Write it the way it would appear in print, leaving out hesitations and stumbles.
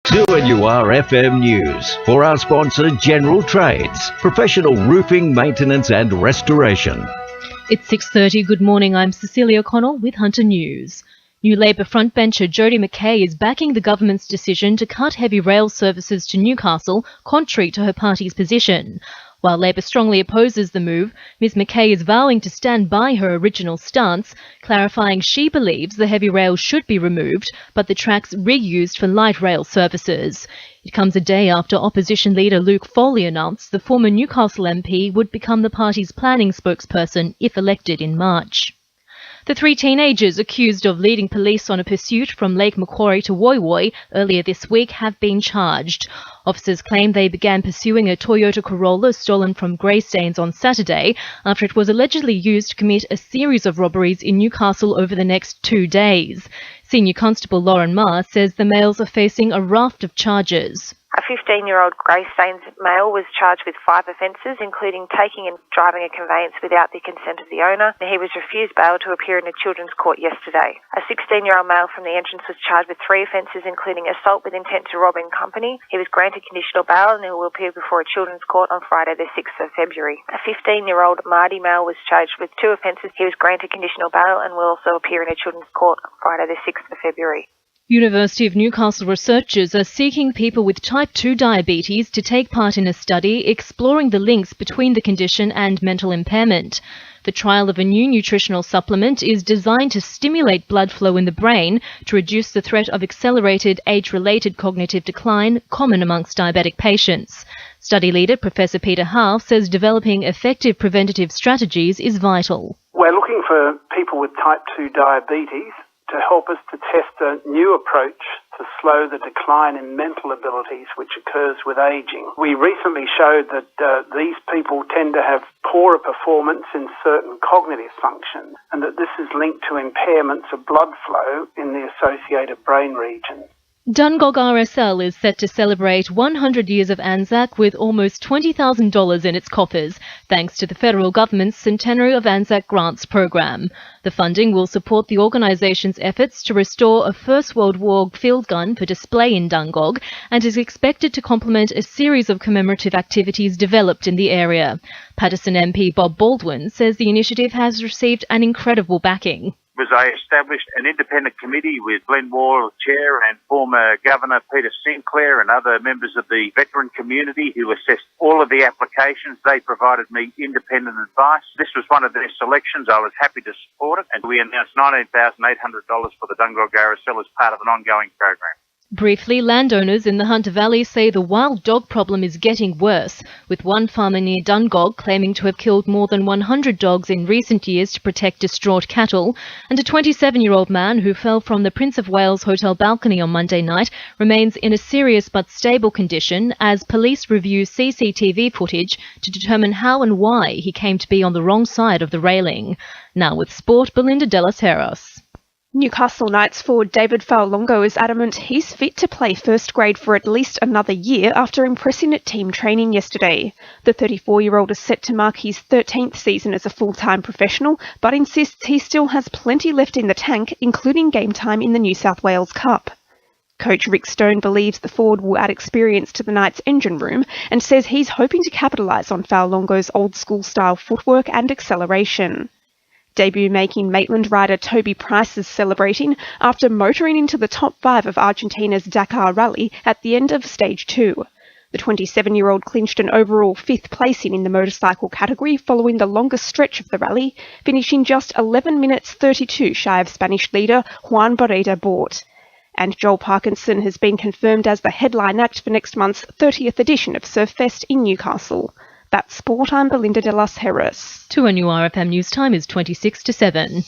2NUR FM News for our sponsor General Trades, professional roofing, maintenance and restoration. It's 6:30. Good morning. I'm Cecilia Connell with Hunter News. New Labor frontbencher Jodie McKay is backing the government's decision to cut heavy rail services to Newcastle, contrary to her party's position. While Labor strongly opposes the move, Ms McKay is vowing to stand by her original stance, clarifying she believes the heavy rail should be removed, but the tracks reused for light rail services. It comes a day after opposition leader Luke Foley announced the former Newcastle MP would become the party's planning spokesperson if elected in March. The three teenagers accused of leading police on a pursuit from Lake Macquarie to Woy Woy earlier this week have been charged. Officers claim they began pursuing a Toyota Corolla stolen from Greystanes on Saturday after it was allegedly used to commit a series of robberies in Newcastle over the next 2 days. Senior Constable Lauren Marr says the males are facing a raft of charges. A 15-year-old Greystanes male was charged with 5 offences, including taking and driving a conveyance without the consent of the owner. He was refused bail to appear in a children's court yesterday. A 16-year-old male from the entrance was charged with 3 offences, including assault with intent to rob in company. He was granted conditional bail and he will appear before a children's court on Friday the 6th of February. A 15-year-old Māori male was charged with 2 offences. He was granted conditional bail and will also appear in a children's court on Friday the 6th of February. University of Newcastle researchers are seeking people with type 2 diabetes to take part in a study exploring the links between the condition and mental impairment. The trial of a new nutritional supplement is designed to stimulate blood flow in the brain to reduce the threat of accelerated age-related cognitive decline common amongst diabetic patients. Study leader Professor Peter Half says developing effective preventative strategies is vital. We're looking for people with type 2 diabetes to help us to test a new approach to slow the decline in mental abilities which occurs with ageing. We recently showed that these people tend to have poorer performance in certain cognitive functions and that this is linked to impairments of blood flow in the associated brain regions. Dungog RSL is set to celebrate 100 years of Anzac with almost $20,000 in its coffers, thanks to the federal government's Centenary of Anzac Grants program. The funding will support the organisation's efforts to restore a First World War field gun for display in Dungog and is expected to complement a series of commemorative activities developed in the area. Patterson MP Bob Baldwin says the initiative has received an incredible backing. I established an independent committee with Glenn Moore, chair, and former Governor Peter Sinclair and other members of the veteran community who assessed all of the applications. They provided me independent advice. This was one of their selections. I was happy to support it, and we announced $19,800 for the Dungog RSL as part of an ongoing program. Briefly, landowners in the Hunter Valley say the wild dog problem is getting worse, with one farmer near Dungog claiming to have killed more than 100 dogs in recent years to protect distraught cattle, and a 27-year-old man who fell from the Prince of Wales hotel balcony on Monday night remains in a serious but stable condition as police review CCTV footage to determine how and why he came to be on the wrong side of the railing. Now with sport, Belinda De Los Heras. Newcastle Knights forward David Faulongo is adamant he's fit to play first grade for at least another year after impressing at team training yesterday. The 34-year-old is set to mark his 13th season as a full-time professional, but insists he still has plenty left in the tank, including game time in the New South Wales Cup. Coach Rick Stone believes the forward will add experience to the Knights' engine room and says he's hoping to capitalise on Faulongo's old-school style footwork and acceleration. Debut-making Maitland rider Toby Price is celebrating after motoring into the top 5 of Argentina's Dakar Rally at the end of Stage 2. The 27-year-old clinched an overall 5th placing in the motorcycle category following the longest stretch of the rally, finishing just 11 minutes 32 shy of Spanish leader Juan Barreda Bort. And Joel Parkinson has been confirmed as the headline act for next month's 30th edition of Surffest in Newcastle. That's sport. I'm Belinda De Los Heras. 2NUR FM News Time is 26 to 7.